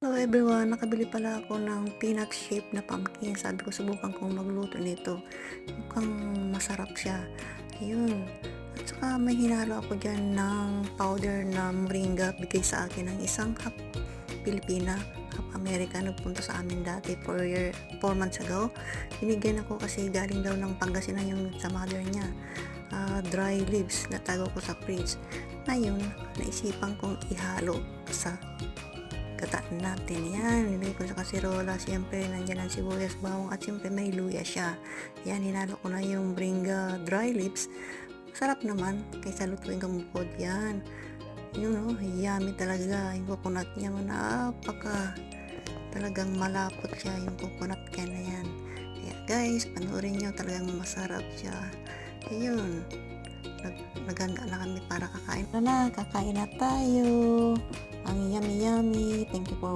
Hello everyone, nakabili pala ako ng peanut shape na pumpkin. Sabi ko subukan kong magluto nito. Mukhang masarap siya. Ayun. At saka may hinalo ako dyan ng powder na moringa. Bigay sa akin ng isang half Pilipina, half American. Nagpunta sa amin dati 4 months ago. Binigyan ako kasi galing daw ng Pangasinan yung sa mother niya. Dry leaves na tago ko sa fridge. Ngayon, naisipan kong ihalo sa gataan natin. Yan, nilagay ko sa kasirola. Siyempre, nandyan ang sibuyas, bawang, at siyempre may luya siya. Yan, hinalo ko na yung moringa dry leaves. Sarap naman, kaysa lutuin kang bukod. Yan. Yun, oh, yummy talaga. Yung coconut niya, talagang malapot siya, yung coconut can na yan. Kaya guys, panoorin nyo, talagang masarap siya. Ayun. Naghanda na kami para kakain. Tara na, kakain na tayo. Ang yummy yummy. Thank you for